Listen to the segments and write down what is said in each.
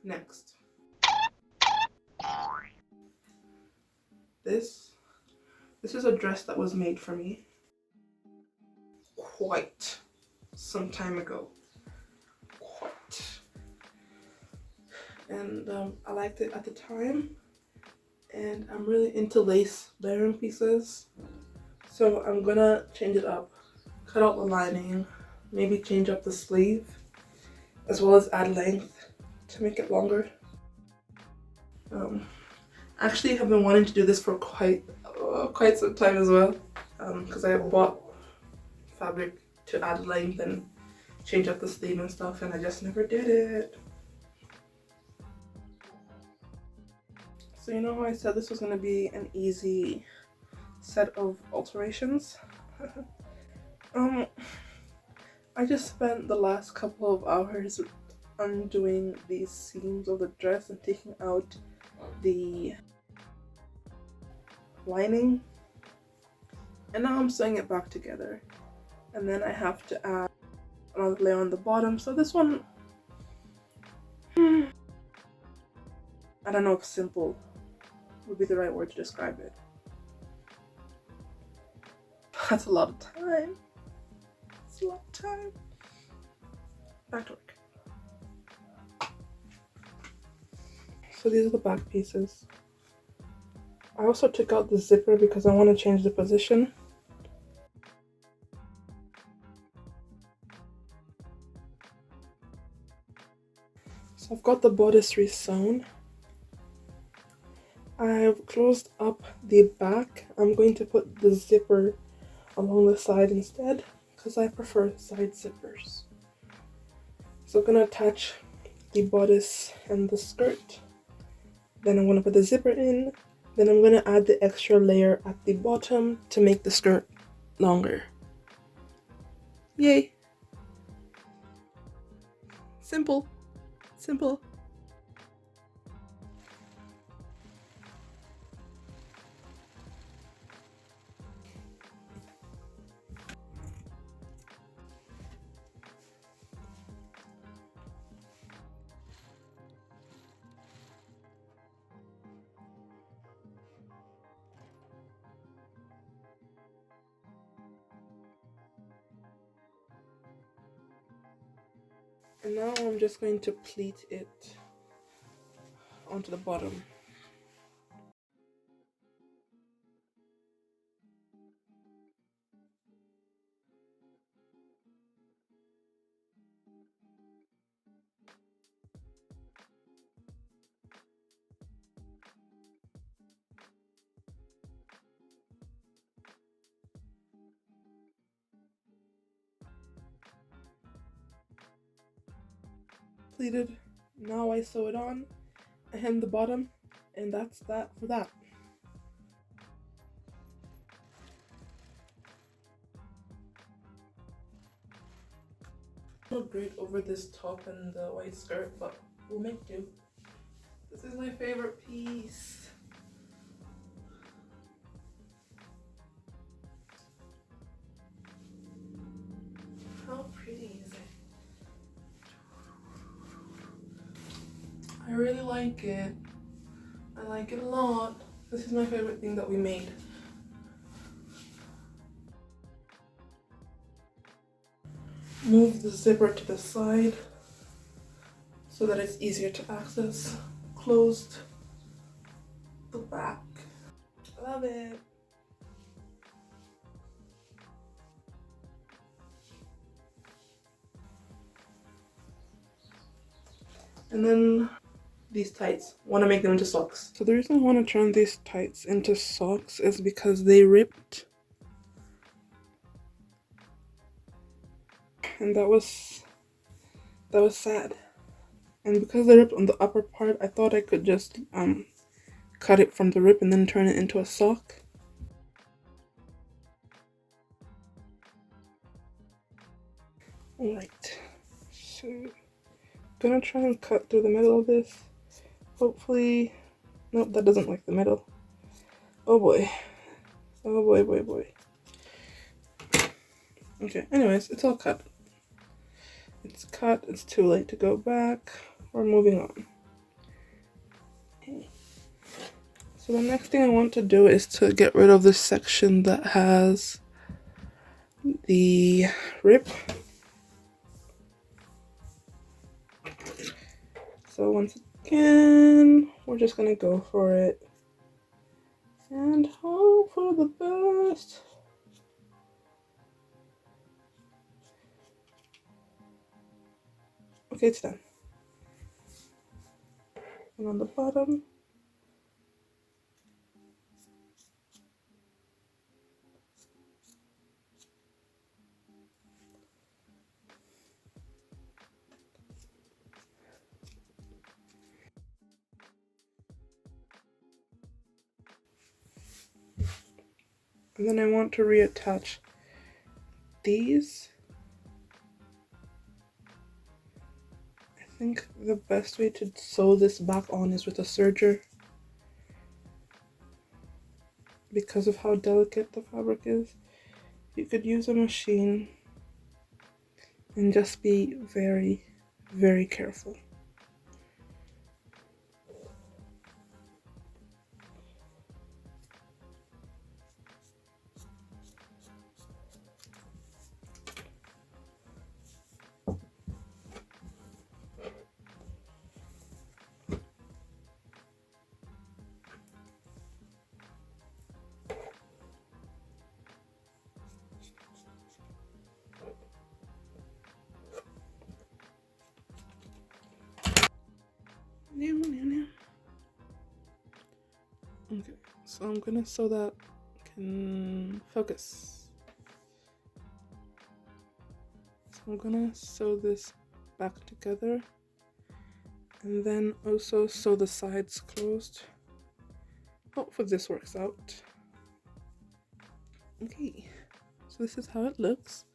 Next, this is a dress that was made for me quite some time ago. And I liked it at the time, and I'm really into lace layering pieces, so I'm gonna change it up, cut out the lining, maybe change up the sleeve, as well as add length to make it longer. Actually, have been wanting to do this for quite some time as well, because I bought fabric to add length and change up the sleeve and stuff, and I just never did it. So you know how I said this was going to be an easy set of alterations? I just spent the last couple of hours undoing these seams of the dress and taking out the lining, and now I'm sewing it back together, and then I have to add another layer on the bottom. So this one, I don't know if simple would be the right word to describe it. That's a lot of time. It's a lot of time. Back to work. So these are the back pieces. I also took out the zipper because I want to change the position. So I've got the bodice re-sewn. I've closed up the back. I'm going to put the zipper along the side instead because I prefer side zippers. So I'm going to attach the bodice and the skirt. Then I'm going to put the zipper in. Then I'm going to add the extra layer at the bottom to make the skirt longer. Yay! Simple. Simple. And now I'm just going to pleat it onto the bottom. Pleated. Now I sew it on. I hem the bottom, and that's that for that. Look great over this top and the white skirt, but we'll make do. This is my favorite piece. How pretty is it? I really like it. I like it a lot. This is my favorite thing that we made. Move the zipper to the side so that it's easier to access. Closed the back. Love it. And then these tights, want to make them into socks. So the reason I want to turn these tights into socks is because they ripped. And that was sad. And because they ripped on the upper part, I thought I could just cut it from the rip and then turn it into a sock. Alright, so gonna try and cut through the middle of this. Hopefully, nope, that doesn't like the middle. Oh boy. Oh boy. Okay, anyways, it's all cut. It's cut, it's too late to go back. We're moving on. So the next thing I want to do is to get rid of this section that has the rip. So once again, we're just gonna go for it and hope for the best. Okay, it's done. And on the bottom, and then I want to reattach these. I think the best way to sew this back on is with a serger, because of how delicate the fabric is. You could use a machine and just be very, very careful. Okay, so I'm gonna sew that. Can focus. So I'm gonna sew this back together and then also sew the sides closed. Hopefully this works out. Okay, so this is how it looks.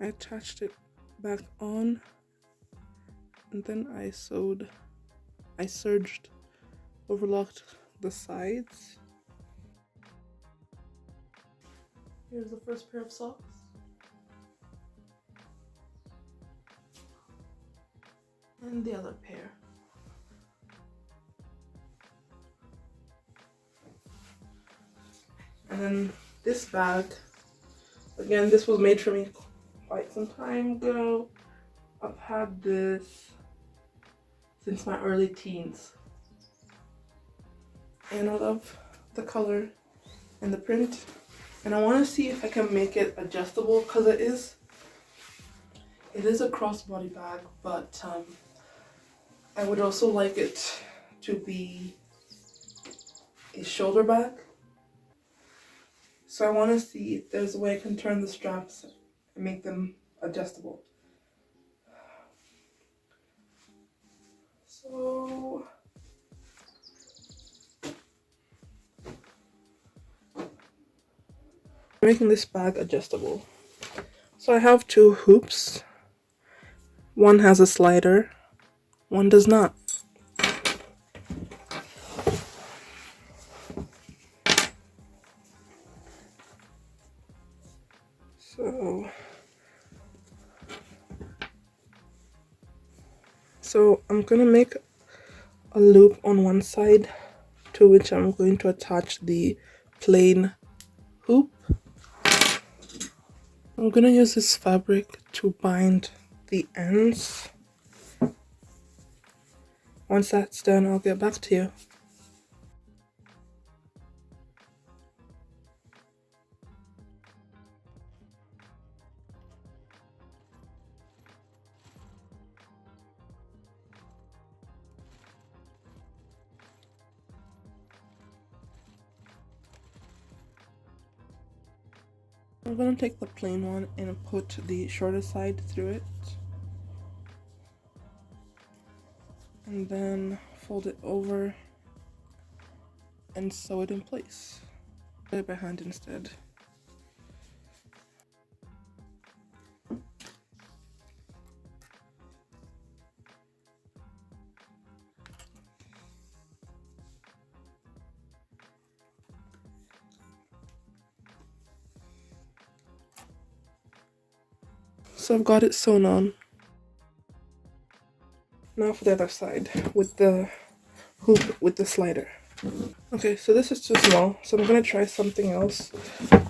I attached it back on and then I serged, overlocked the sides. Here's the first pair of socks. And the other pair. And then this bag, again, this was made for me quite some time ago. I've had this since my early teens. And I love the color and the print. And I want to see if I can make it adjustable, because it is a crossbody bag, but I would also like it to be a shoulder bag. So I want to see if there's a way I can turn the straps and make them adjustable. So making this bag adjustable. So I have two hoops. One has a slider, one does not. So I'm gonna make a loop on one side, to which I'm going to attach the plain hoop. I'm gonna use this fabric to bind the ends. Once that's done, I'll get back to you. I'm gonna take the plain one and put the shorter side through it, and then fold it over and sew it in place. Do it by hand instead. So I've got it sewn on. Now for the other side with the hoop with the slider. Okay, so this is too small, so I'm gonna try something else.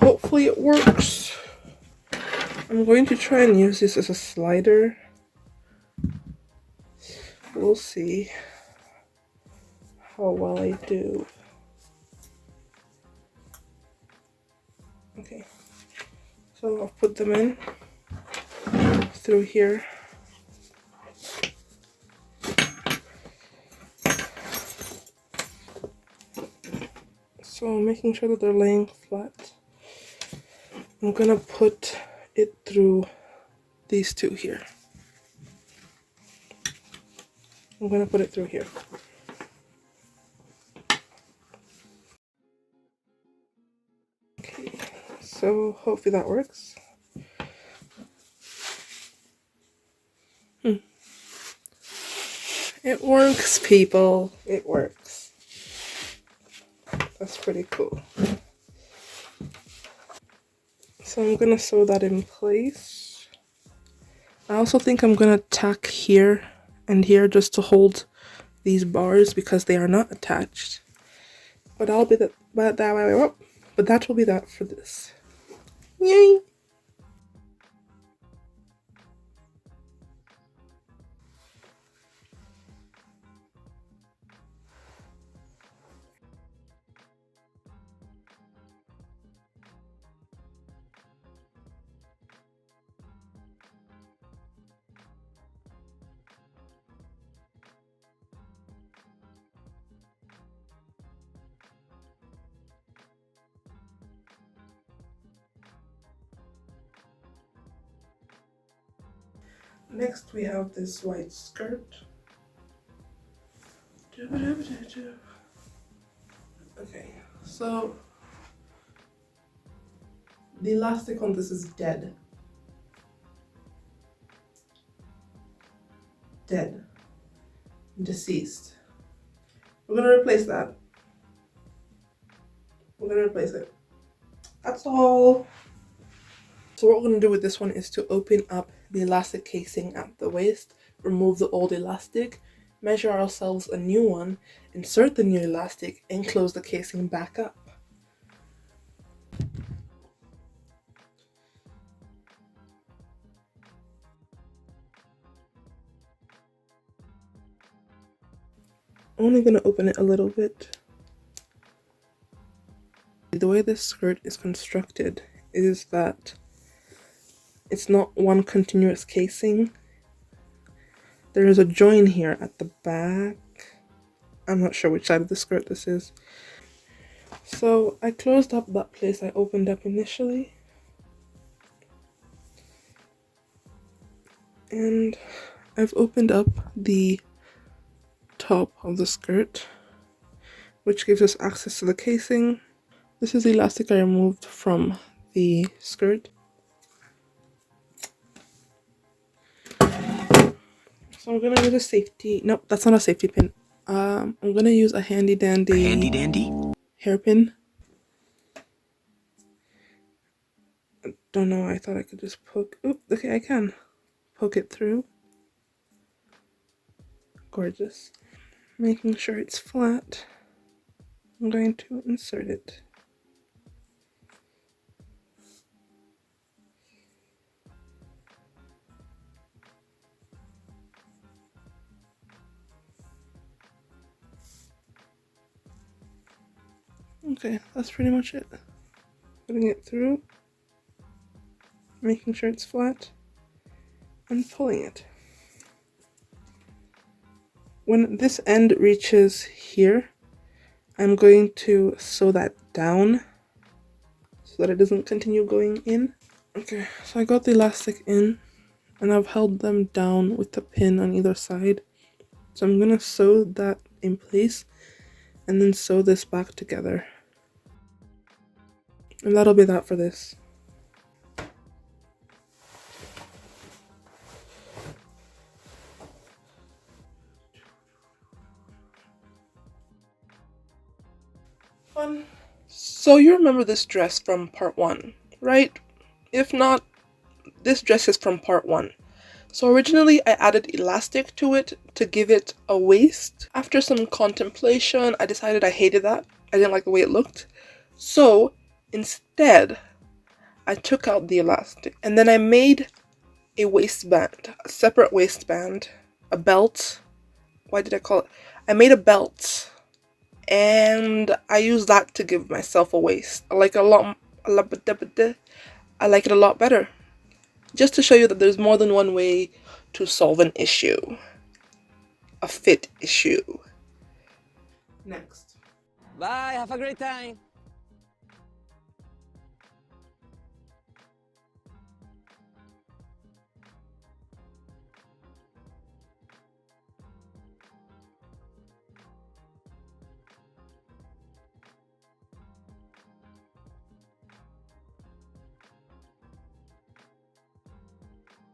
Hopefully it works. I'm going to try and use this as a slider. We'll see how well I do. Okay, so I'll put them in through here. So making sure that they're laying flat. I'm gonna put it through these two here. I'm gonna put it through here. Okay, so hopefully that works. It works, people. It works. That's pretty cool. So I'm gonna sew that in place. I also think I'm gonna tack here and here just to hold these bars because they are not attached. But that will be that for this. Yay! Next we have this white skirt. Okay, so the elastic on this is dead. Dead. Deceased. We're gonna replace that. We're gonna replace it. That's all. So what we're gonna do with this one is to open up the elastic casing at the waist, remove the old elastic, measure ourselves a new one, insert the new elastic, and close the casing back up. I'm only gonna open it a little bit. The way this skirt is constructed is that it's not one continuous casing. There is a join here at the back. I'm not sure which side of the skirt this is. So I closed up that place I opened up initially. And I've opened up the top of the skirt, which gives us access to the casing. This is the elastic I removed from the skirt. So I'm gonna use a safety. Nope, that's not a safety pin. I'm gonna use a handy dandy hairpin. Don't know. I thought I could just poke. Oop. Okay, I can poke it through. Gorgeous. Making sure it's flat. I'm going to insert it. Okay, that's pretty much it. Putting it through, making sure it's flat, and pulling it. When this end reaches here, I'm going to sew that down so that it doesn't continue going in. Okay, so I got the elastic in and I've held them down with the pin on either side. So I'm gonna sew that in place and then sew this back together. And that'll be that for this. Fun. So you remember this dress from part 1, right? If not, this dress is from part 1. So originally I added elastic to it to give it a waist. After some contemplation, I decided I hated that. I didn't like the way it looked. So instead, I took out the elastic and then I made a waistband, a separate waistband, a belt. Why did I call it? I made a belt and I used that to give myself a waist. I like it a lot. I like it a lot better. Just to show you that there's more than one way to solve an issue, a fit issue. Next. Bye, have a great time.